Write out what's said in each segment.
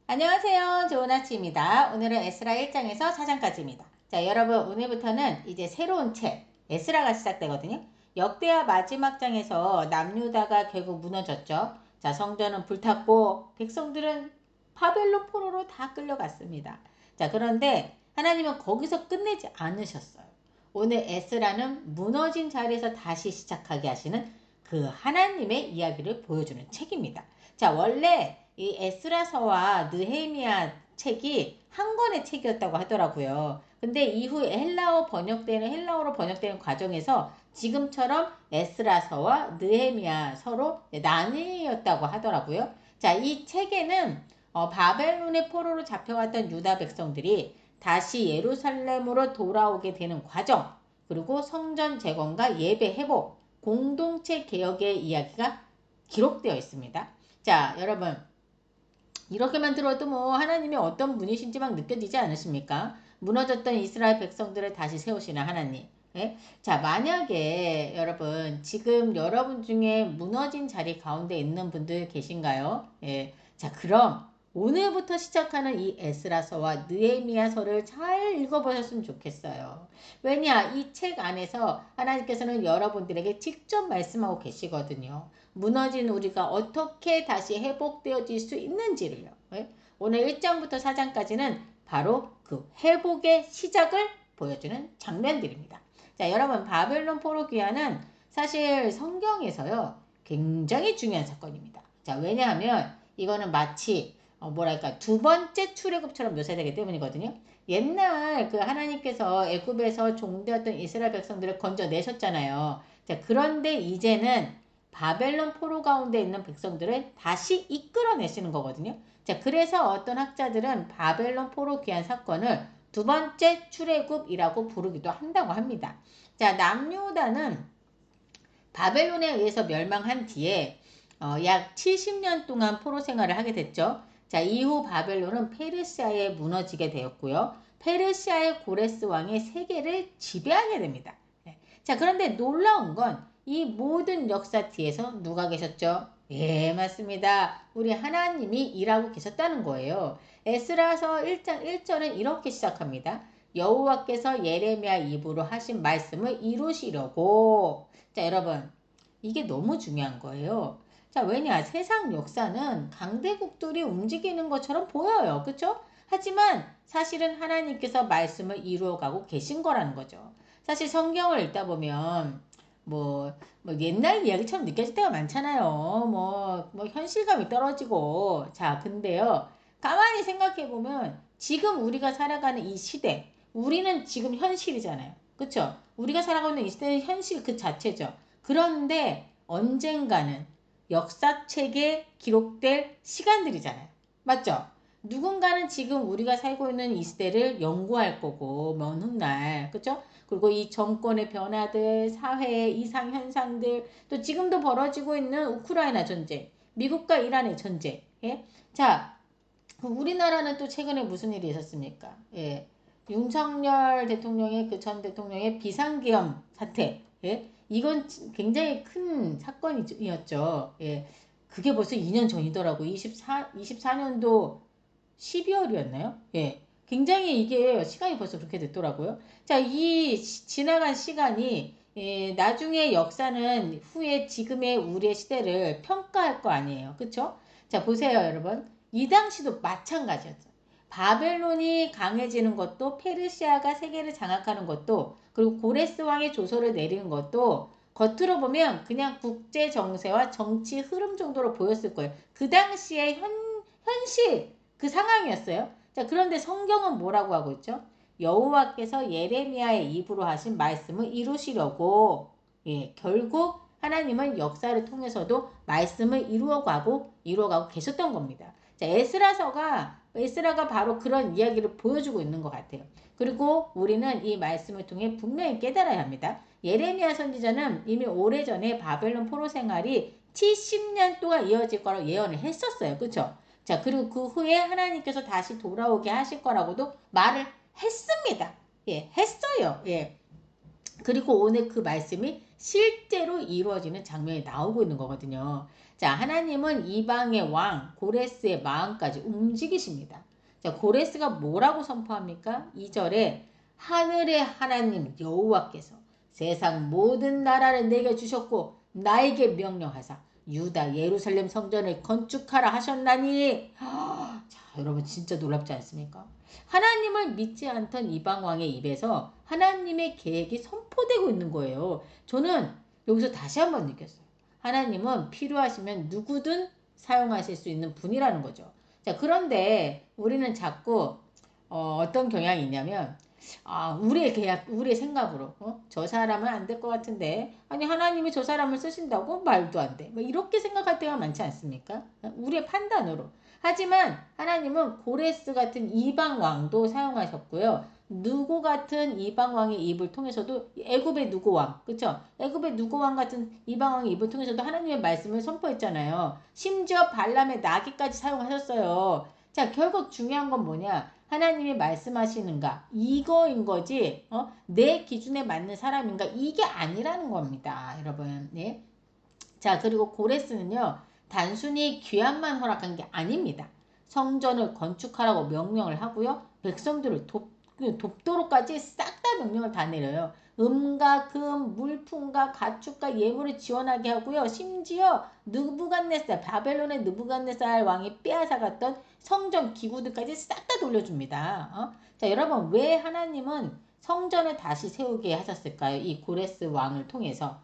안녕하세요. 좋은 아침입니다. 오늘은 에스라 1장에서 4장까지입니다. 자, 여러분 오늘부터는 이제 새로운 책 에스라가 시작되거든요. 역대하 마지막 장에서 남유다가 결국 무너졌죠. 자, 성전은 불탔고 백성들은 바벨론 포로로 다 끌려갔습니다. 자, 그런데 하나님은 거기서 끝내지 않으셨어요. 오늘 에스라는 무너진 자리에서 다시 시작하게 하시는 그 하나님의 이야기를 보여주는 책입니다. 자, 원래 이 에스라서와 느헤미야 책이 한 권의 책이었다고 하더라고요. 근데 이후에 헬라어로 번역되는 과정에서 지금처럼 에스라서와 느헤미야서로 나뉘었다고 하더라고요. 자, 이 책에는 바벨론의 포로로 잡혀갔던 유다 백성들이 다시 예루살렘으로 돌아오게 되는 과정, 그리고 성전 재건과 예배 회복, 공동체 개혁의 이야기가 기록되어 있습니다. 자, 여러분 이렇게만 들어도 뭐 하나님이 어떤 분이신지 막 느껴지지 않으십니까? 무너졌던 이스라엘 백성들을 다시 세우시는 하나님. 예? 자, 만약에 여러분 지금 여러분 중에 무너진 자리 가운데 있는 분들 계신가요? 예. 자, 그럼 오늘부터 시작하는 이 에스라서와 느헤미야서를 잘 읽어보셨으면 좋겠어요. 왜냐? 이 책 안에서 하나님께서는 여러분들에게 직접 말씀하고 계시거든요. 무너진 우리가 어떻게 다시 회복되어질 수 있는지를요. 오늘 1장부터 4장까지는 바로 그 회복의 시작을 보여주는 장면들입니다. 자, 여러분 바벨론 포로 귀환은 사실 성경에서요 굉장히 중요한 사건입니다. 자, 왜냐하면 이거는 마치 뭐랄까 두 번째 출애굽처럼 묘사되기 때문이거든요. 옛날 그 하나님께서 애굽에서 종되었던 이스라엘 백성들을 건져내셨잖아요. 자, 그런데 이제는 바벨론 포로 가운데 있는 백성들을 다시 이끌어내시는 거거든요. 자, 그래서 어떤 학자들은 바벨론 포로 귀환 사건을 두 번째 출애굽이라고 부르기도 한다고 합니다. 자, 남유다는 바벨론에 의해서 멸망한 뒤에 약 70년 동안 포로 생활을 하게 됐죠. 자, 이후 바벨론은 페르시아에 무너지게 되었고요. 페르시아의 고레스 왕이 세계를 지배하게 됩니다. 자, 그런데 놀라운 건 이 모든 역사 뒤에서 누가 계셨죠? 예, 맞습니다. 우리 하나님이 일하고 계셨다는 거예요. 에스라서 1장 1절은 이렇게 시작합니다. 여호와께서 예레미야 입으로 하신 말씀을 이루시려고. 자, 여러분 이게 너무 중요한 거예요. 자, 왜냐? 세상 역사는 강대국들이 움직이는 것처럼 보여요. 그쵸? 하지만 사실은 하나님께서 말씀을 이루어가고 계신 거라는 거죠. 사실 성경을 읽다 보면 뭐 옛날 이야기처럼 느껴질 때가 많잖아요. 뭐 현실감이 떨어지고. 자, 근데요. 가만히 생각해 보면 지금 우리가 살아가는 이 시대, 우리는 지금 현실이잖아요. 그쵸? 우리가 살아가고 있는 이 시대는 현실 그 자체죠. 그런데 언젠가는 역사책에 기록될 시간들이잖아요. 맞죠? 누군가는 지금 우리가 살고 있는 이 시대를 연구할 거고, 먼 훗날. 그쵸? 그리고 이 정권의 변화들, 사회의 이상 현상들, 또 지금도 벌어지고 있는 우크라이나 전쟁, 미국과 이란의 전쟁. 예? 자, 우리나라는 또 최근에 무슨 일이 있었습니까? 예. 윤석열 대통령의 그 전 대통령의 비상계엄 사태. 예. 이건 굉장히 큰 사건이었죠. 예. 그게 벌써 2년 전이더라고. 24년도 12월이었나요? 예. 굉장히 이게 시간이 벌써 그렇게 됐더라고요. 자, 이 지나간 시간이 나중에 역사는 후에 지금의 우리의 시대를 평가할 거 아니에요. 그쵸? 자, 보세요, 여러분. 이 당시도 마찬가지였죠. 바벨론이 강해지는 것도 페르시아가 세계를 장악하는 것도 그리고 고레스 왕의 조서를 내리는 것도 겉으로 보면 그냥 국제 정세와 정치 흐름 정도로 보였을 거예요. 그 당시의 현실 그 상황이었어요. 자, 그런데 성경은 뭐라고 하고 있죠? 여호와께서 예레미야의 입으로 하신 말씀을 이루시려고 결국 하나님은 역사를 통해서도 말씀을 이루어가고 계셨던 겁니다. 자, 에스라가 바로 그런 이야기를 보여주고 있는 것 같아요. 그리고 우리는 이 말씀을 통해 분명히 깨달아야 합니다. 예레미야 선지자는 이미 오래전에 바벨론 포로 생활이 70년 동안 이어질 거라고 예언을 했었어요. 그렇죠? 자, 그리고 그 후에 하나님께서 다시 돌아오게 하실 거라고도 말을 했습니다. 예, 했어요. 예. 그리고 오늘 그 말씀이 실제로 이루어지는 장면이 나오고 있는 거거든요. 자, 하나님은 이방의 왕 고레스의 마음까지 움직이십니다. 자, 고레스가 뭐라고 선포합니까? 2절에 하늘의 하나님 여호와께서 세상 모든 나라를 내게 주셨고 나에게 명령하사 유다 예루살렘 성전을 건축하라 하셨나니. 자, 여러분 진짜 놀랍지 않습니까? 하나님을 믿지 않던 이방 왕의 입에서 하나님의 계획이 선포되고 있는 거예요. 저는 여기서 다시 한번 느꼈어요. 하나님은 필요하시면 누구든 사용하실 수 있는 분이라는 거죠. 자, 그런데 우리는 자꾸 어떤 경향이 있냐면 우리의 계약, 우리의 생각으로 저 사람은 안 될 것 같은데 아니 하나님이 저 사람을 쓰신다고 말도 안 돼. 뭐 이렇게 생각할 때가 많지 않습니까? 우리의 판단으로. 하지만 하나님은 고레스 같은 이방 왕도 사용하셨고요. 누구 같은 이방 왕의 입을 통해서도 애굽의 누구 왕, 그렇죠? 애굽의 누구 왕 같은 이방 왕의 입을 통해서도 하나님의 말씀을 선포했잖아요. 심지어 발람의 나귀까지 사용하셨어요. 자, 결국 중요한 건 뭐냐? 하나님이 말씀하시는가? 이거인 거지. 내 기준에 맞는 사람인가? 이게 아니라는 겁니다, 여러분. 네. 자, 그리고 고레스는요. 단순히 귀환만 허락한 게 아닙니다. 성전을 건축하라고 명령을 하고요. 백성들을 돕도록까지 싹 다 명령을 다 내려요. 음과 금, 물품과 가축과 예물을 지원하게 하고요. 심지어 느부갓네살, 바벨론의 느부갓네살 왕이 빼앗아갔던 성전 기구들까지 싹 다 돌려줍니다. 자, 여러분 왜 하나님은 성전을 다시 세우게 하셨을까요? 이 고레스 왕을 통해서.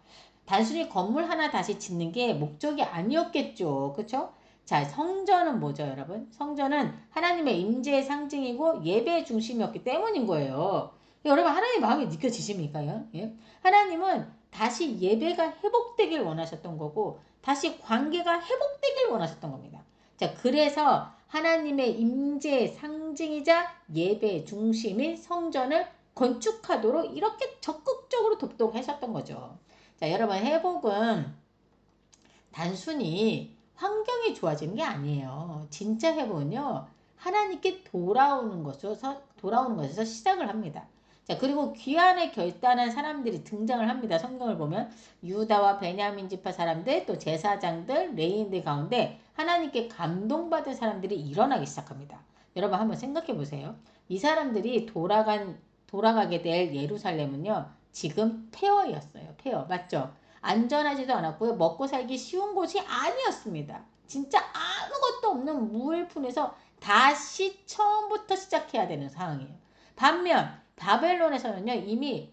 단순히 건물 하나 다시 짓는 게 목적이 아니었겠죠. 그렇죠? 자, 성전은 뭐죠, 여러분? 성전은 하나님의 임재의 상징이고 예배 중심이었기 때문인 거예요. 여러분, 하나님의 마음이 느껴지십니까? 예? 하나님은 다시 예배가 회복되길 원하셨던 거고, 다시 관계가 회복되길 원하셨던 겁니다. 자, 그래서 하나님의 임재의 상징이자 예배 중심인 성전을 건축하도록 이렇게 적극적으로 돕도록 하셨던 거죠. 자, 여러분, 회복은 단순히 환경이 좋아지는 게 아니에요. 진짜 회복은요, 하나님께 돌아오는 것에서 시작을 합니다. 자, 그리고 귀환을 결단한 사람들이 등장을 합니다. 성경을 보면 유다와 베냐민 지파 사람들, 또 제사장들, 레위인들 가운데 하나님께 감동받은 사람들이 일어나기 시작합니다. 여러분 한번 생각해 보세요. 이 사람들이 돌아가게 될 예루살렘은요, 지금 폐허였어요. 폐허. 맞죠? 안전하지도 않았고요. 먹고 살기 쉬운 곳이 아니었습니다. 진짜 아무것도 없는 무일푼에서 다시 처음부터 시작해야 되는 상황이에요. 반면 바벨론에서는요, 이미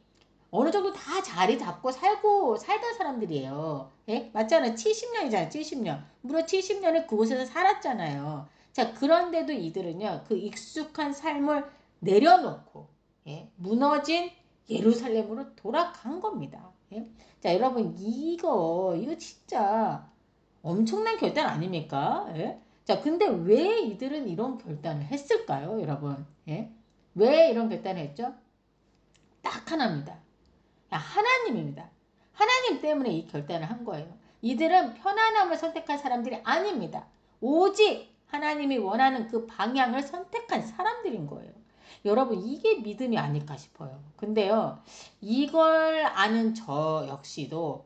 어느 정도 다 자리 잡고 살던 사람들이에요. 예? 맞잖아요. 70년이잖아요. 70년. 무려 70년을 그곳에서 살았잖아요. 자, 그런데도 이들은요, 그 익숙한 삶을 내려놓고, 예? 무너진 예루살렘으로 돌아간 겁니다. 예? 자, 여러분, 이거 진짜 엄청난 결단 아닙니까? 예? 자, 근데 왜 이들은 이런 결단을 했을까요, 여러분? 예? 왜 이런 결단을 했죠? 딱 하나입니다. 하나님입니다. 하나님 때문에 이 결단을 한 거예요. 이들은 편안함을 선택한 사람들이 아닙니다. 오직 하나님이 원하는 그 방향을 선택한 사람들인 거예요. 여러분, 이게 믿음이 아닐까 싶어요. 근데요, 이걸 아는 저 역시도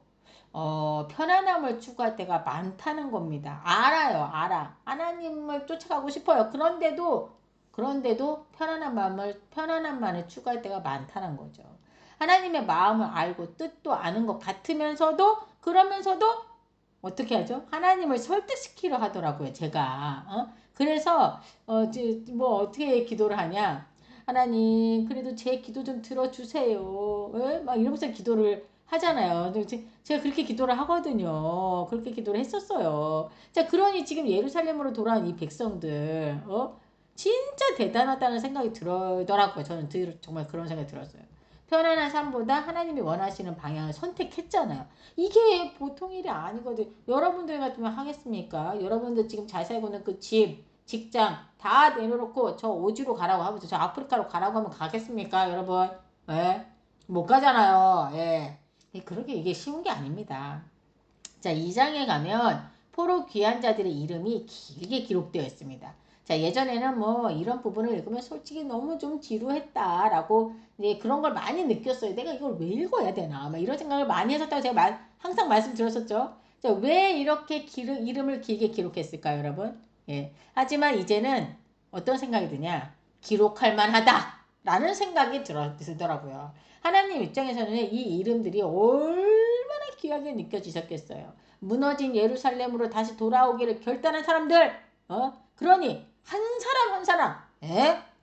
편안함을 추구할 때가 많다는 겁니다. 알아요, 알아. 하나님을 쫓아가고 싶어요. 그런데도 편안함만을 추구할 때가 많다는 거죠. 하나님의 마음을 알고 뜻도 아는 것 같으면서도, 그러면서도 어떻게 하죠? 하나님을 설득시키려 하더라고요, 제가. 그래서 뭐 어떻게 기도를 하냐? 하나님, 그래도 제 기도 좀 들어주세요. 예? 막 이러면서 기도를 하잖아요. 제가 그렇게 기도를 하거든요. 그렇게 기도를 했었어요. 자, 그러니 지금 예루살렘으로 돌아온 이 백성들, 진짜 대단하다는 생각이 들더라고요. 저는 정말 그런 생각이 들었어요. 편안한 삶보다 하나님이 원하시는 방향을 선택했잖아요. 이게 보통 일이 아니거든. 여러분들 같으면 하겠습니까? 여러분들 지금 잘 살고 있는 그 집, 직장 다 내려놓고 저 오지로 가라고 하면, 저 아프리카로 가라고 하면 가겠습니까, 여러분? 예? 못 가잖아요. 예. 그렇게 이게 쉬운 게 아닙니다. 자, 2장에 가면 포로 귀환자들의 이름이 길게 기록되어 있습니다. 자, 예전에는 뭐 이런 부분을 읽으면 솔직히 너무 좀 지루했다라고 이제 그런 걸 많이 느꼈어요. 내가 이걸 왜 읽어야 되나? 막 이런 생각을 많이 했었다고 제가 항상 말씀드렸었죠. 자, 왜 이렇게 이름을 길게 기록했을까요, 여러분? 예. 하지만 이제는 어떤 생각이 드냐? 기록할 만하다라는 생각이 들더라고요. 하나님 입장에서는 이 이름들이 얼마나 귀하게 느껴지셨겠어요. 무너진 예루살렘으로 다시 돌아오기를 결단한 사람들, 그러니 한 사람 한 사람,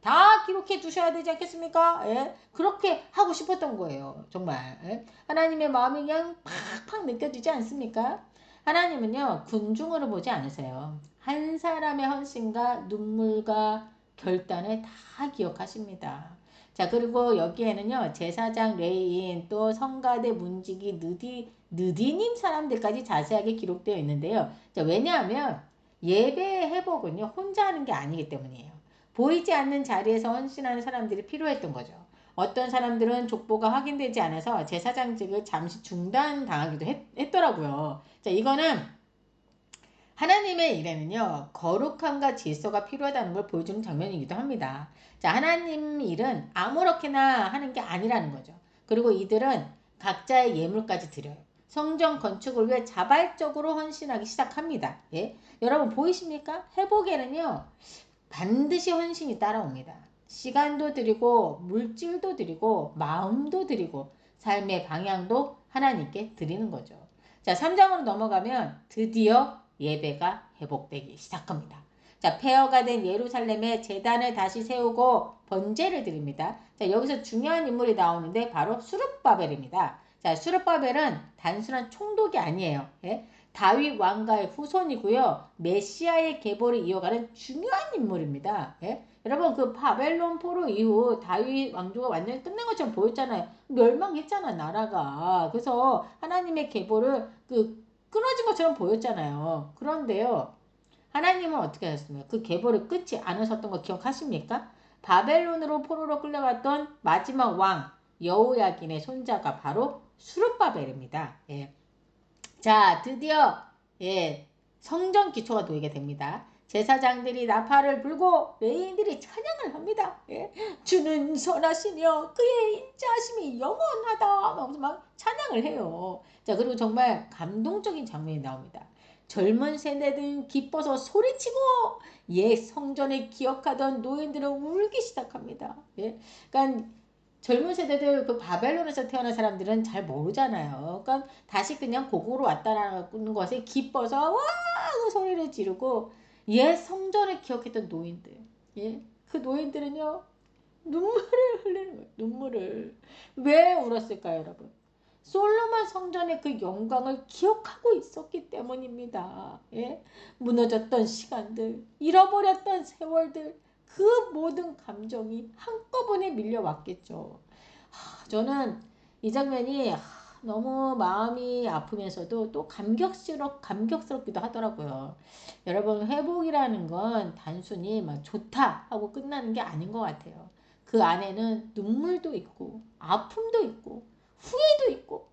다 기록해 두셔야 되지 않겠습니까? 그렇게 하고 싶었던 거예요. 정말. 하나님의 마음이 그냥 팍팍 느껴지지 않습니까? 하나님은요, 군중으로 보지 않으세요. 한 사람의 헌신과 눈물과 결단을 다 기억하십니다. 자, 그리고 여기에는요, 제사장 레이인, 또 성가대 문지기 느디님 사람들까지 자세하게 기록되어 있는데요. 자, 왜냐하면 예배의 회복은요, 혼자 하는 게 아니기 때문이에요. 보이지 않는 자리에서 헌신하는 사람들이 필요했던 거죠. 어떤 사람들은 족보가 확인되지 않아서 제사장직을 잠시 중단당하기도 했더라고요. 자, 이거는 하나님의 일에는요, 거룩함과 질서가 필요하다는 걸 보여주는 장면이기도 합니다. 자, 하나님 일은 아무렇게나 하는 게 아니라는 거죠. 그리고 이들은 각자의 예물까지 드려요. 성전 건축을 위해 자발적으로 헌신하기 시작합니다. 예? 여러분 보이십니까? 회복에는요, 반드시 헌신이 따라옵니다. 시간도 드리고, 물질도 드리고, 마음도 드리고, 삶의 방향도 하나님께 드리는 거죠. 자, 3장으로 넘어가면 드디어 예배가 회복되기 시작합니다. 자, 폐허가 된 예루살렘에 제단을 다시 세우고 번제를 드립니다. 자, 여기서 중요한 인물이 나오는데 바로 수룹바벨입니다. 자, 수룹바벨은 단순한 총독이 아니에요. 예? 다윗 왕가의 후손이고요. 메시아의 계보를 이어가는 중요한 인물입니다. 예? 여러분 그 바벨론 포로 이후 다윗 왕조가 완전히 끝난 것처럼 보였잖아요. 멸망했잖아 나라가. 그래서 하나님의 계보를 끊어진 것처럼 보였잖아요. 그런데요. 하나님은 어떻게 하셨습니까? 그 계보를 끊지 않으셨던 거 기억하십니까? 바벨론으로 포로로 끌려갔던 마지막 왕 여호야긴의 손자가 바로 수룹바벨입니다. 예. 자, 드디어 성전 기초가 놓이게 됩니다. 제사장들이 나팔을 불고 레위인들이 찬양을 합니다. 주는 선하시며 그의 인자하심이 영원하다. 막 찬양을 해요. 자, 그리고 정말 감동적인 장면이 나옵니다. 젊은 세대들은 기뻐서 소리치고 옛 성전을 기억하던 노인들은 울기 시작합니다. 그러니까 젊은 세대들 그 바벨론에서 태어난 사람들은 잘 모르잖아요. 그러니까 다시 그냥 고국으로 왔다라는 것에 기뻐서 와 하고 소리를 지르고 옛 성전을 기억했던 노인들. 그 노인들은요 눈물을 흘리는 거예요. 눈물을. 왜 울었을까요, 여러분? 솔로몬 성전의 그 영광을 기억하고 있었기 때문입니다. 무너졌던 시간들, 잃어버렸던 세월들, 그 모든 감정이 한꺼번에 밀려왔겠죠. 저는 이 장면이 너무 마음이 아프면서도 또 감격스럽기도 하더라고요. 여러분, 회복이라는 건 단순히 막 좋다 하고 끝나는 게 아닌 것 같아요. 그 안에는 눈물도 있고, 아픔도 있고, 후회도 있고,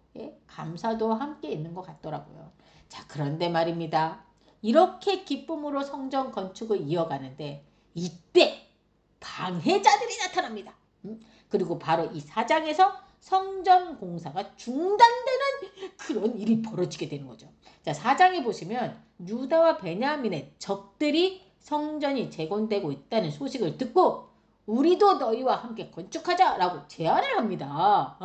감사도 함께 있는 것 같더라고요. 자, 그런데 말입니다. 이렇게 기쁨으로 성전 건축을 이어가는데 이때 방해자들이 나타납니다. 그리고 바로 이 4장에서 성전 공사가 중단되는 그런 일이 벌어지게 되는 거죠. 자, 4장에 보시면 유다와 베냐민의 적들이 성전이 재건되고 있다는 소식을 듣고 우리도 너희와 함께 건축하자라고 제안을 합니다.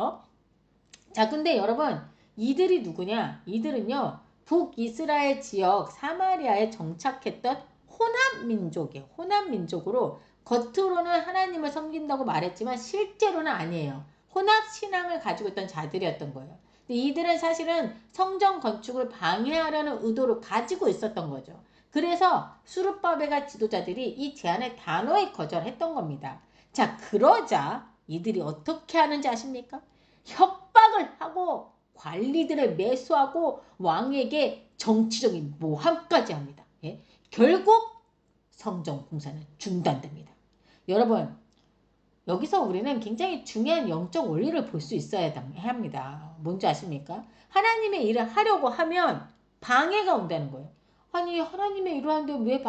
자, 근데 여러분 이들이 누구냐? 이들은요 북이스라엘 지역 사마리아에 정착했던 호남민족이에요. 호남민족으로 겉으로는 하나님을 섬긴다고 말했지만 실제로는 아니에요. 혼합신앙을 가지고 있던 자들이었던 거예요. 근데 이들은 사실은 성전 건축을 방해하려는 의도를 가지고 있었던 거죠. 그래서 수룹바벨과 지도자들이 이 제안을 단호히 거절했던 겁니다. 자, 그러자 이들이 어떻게 하는지 아십니까? 협박을 하고 관리들을 매수하고 왕에게 정치적인 모함까지 합니다. 결국 성전 공사는 중단됩니다. 여러분, 여기서 우리는 굉장히 중요한 영적 원리를 볼 수 있어야 합니다. 뭔지 아십니까? 하나님의 일을 하려고 하면 방해가 온다는 거예요. 아니, 하나님의 일을 하는데 왜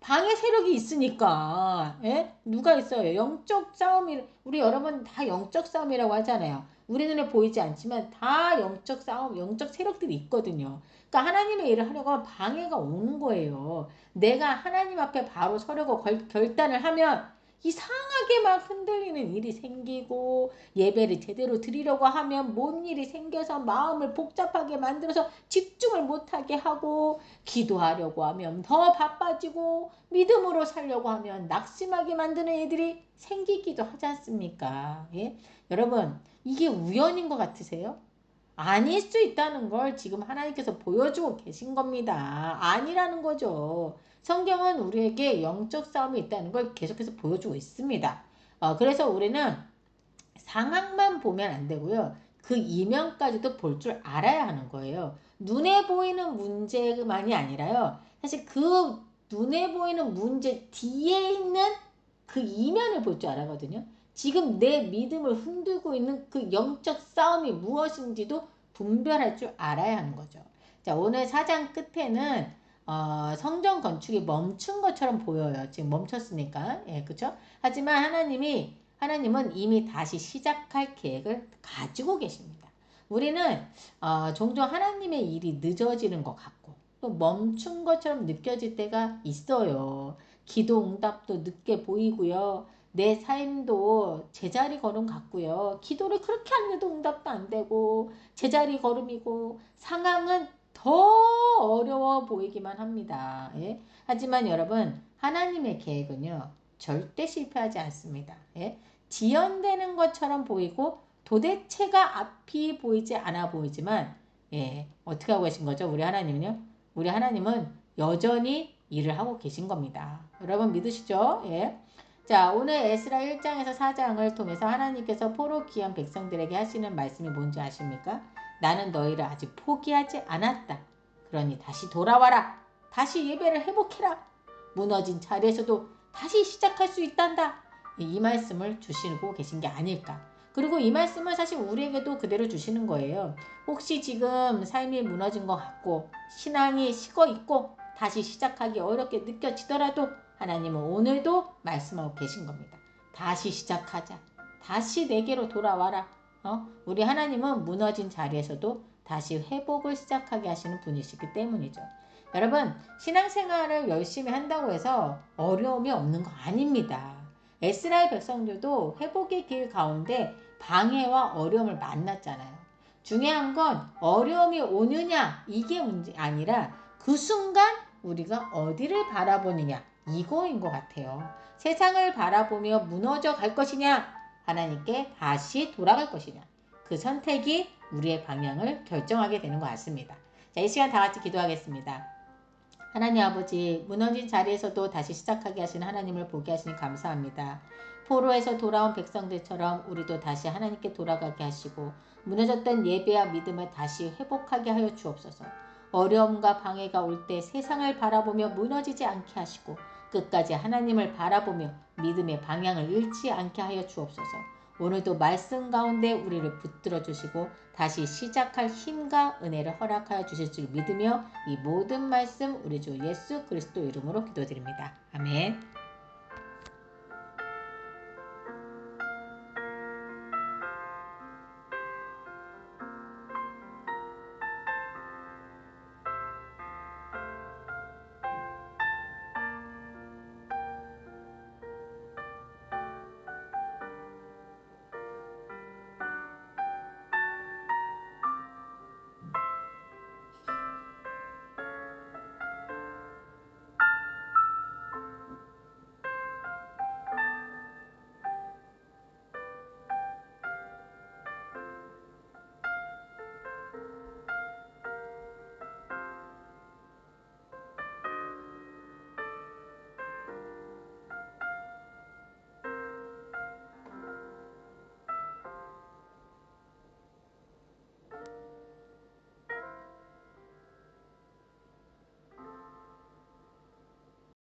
방해 세력이 있으니까. 예? 누가 있어요? 영적 싸움이, 우리 여러분 다 영적 싸움이라고 하잖아요. 우리 눈에 보이지 않지만 다 영적 싸움, 영적 세력들이 있거든요. 그러니까 하나님의 일을 하려고 하면 방해가 오는 거예요. 내가 하나님 앞에 바로 서려고 결단을 하면 이상하게 막 흔들리는 일이 생기고, 예배를 제대로 드리려고 하면 뭔 일이 생겨서 마음을 복잡하게 만들어서 집중을 못하게 하고, 기도하려고 하면 더 바빠지고, 믿음으로 살려고 하면 낙심하게 만드는 일들이 생기기도 하지 않습니까? 예? 여러분, 이게 우연인 것 같으세요? 아닐 수 있다는 걸 지금 하나님께서 보여주고 계신 겁니다. 아니라는 거죠. 성경은 우리에게 영적 싸움이 있다는 걸 계속해서 보여주고 있습니다. 그래서 우리는 상황만 보면 안 되고요. 그 이면까지도 볼 줄 알아야 하는 거예요. 눈에 보이는 문제만이 아니라요. 사실 그 눈에 보이는 문제 뒤에 있는 그 이면을 볼 줄 알아거든요. 지금 내 믿음을 흔들고 있는 그 영적 싸움이 무엇인지도 분별할 줄 알아야 하는 거죠. 자, 오늘 4장 끝에는 성전 건축이 멈춘 것처럼 보여요. 지금 멈췄으니까. 예, 그렇죠? 하지만 하나님은 이미 다시 시작할 계획을 가지고 계십니다. 우리는 종종 하나님의 일이 늦어지는 것 같고 또 멈춘 것처럼 느껴질 때가 있어요. 기도 응답도 늦게 보이고요. 내 삶도 제자리 걸음 같고요. 기도를 그렇게 안 해도 응답도 안 되고 제자리 걸음이고 상황은 더 어려워 보이기만 합니다. 예? 하지만 여러분, 하나님의 계획은요, 절대 실패하지 않습니다. 예? 지연되는 것처럼 보이고 도대체가 앞이 보이지 않아 보이지만, 예, 어떻게 하고 계신 거죠? 우리 하나님은요? 우리 하나님은 여전히 일을 하고 계신 겁니다. 여러분 믿으시죠? 예. 자, 오늘 에스라 1장에서 4장을 통해서 하나님께서 포로 귀한 백성들에게 하시는 말씀이 뭔지 아십니까? 나는 너희를 아직 포기하지 않았다. 그러니 다시 돌아와라. 다시 예배를 회복해라. 무너진 자리에서도 다시 시작할 수 있단다. 이 말씀을 주시고 계신 게 아닐까. 그리고 이 말씀을 사실 우리에게도 그대로 주시는 거예요. 혹시 지금 삶이 무너진 것 같고 신앙이 식어 있고 다시 시작하기 어렵게 느껴지더라도 하나님은 오늘도 말씀하고 계신 겁니다. 다시 시작하자. 다시 내게로 돌아와라. 우리 하나님은 무너진 자리에서도 다시 회복을 시작하게 하시는 분이시기 때문이죠. 여러분, 신앙생활을 열심히 한다고 해서 어려움이 없는 거 아닙니다. 에스라엘 백성들도 회복의 길 가운데 방해와 어려움을 만났잖아요. 중요한 건 어려움이 오느냐 이게 문제 아니라 그 순간 우리가 어디를 바라보느냐 이거인 것 같아요. 세상을 바라보며 무너져 갈 것이냐 하나님께 다시 돌아갈 것이냐 그 선택이 우리의 방향을 결정하게 되는 것 같습니다. 자, 이 시간 다 같이 기도하겠습니다. 하나님 아버지, 무너진 자리에서도 다시 시작하게 하시는 하나님을 보게 하시니 감사합니다. 포로에서 돌아온 백성들처럼 우리도 다시 하나님께 돌아가게 하시고 무너졌던 예배와 믿음을 다시 회복하게 하여 주옵소서. 어려움과 방해가 올 때 세상을 바라보며 무너지지 않게 하시고 끝까지 하나님을 바라보며 믿음의 방향을 잃지 않게 하여 주옵소서. 오늘도 말씀 가운데 우리를 붙들어 주시고 다시 시작할 힘과 은혜를 허락하여 주실 줄 믿으며 이 모든 말씀 우리 주 예수 그리스도 이름으로 기도드립니다. 아멘.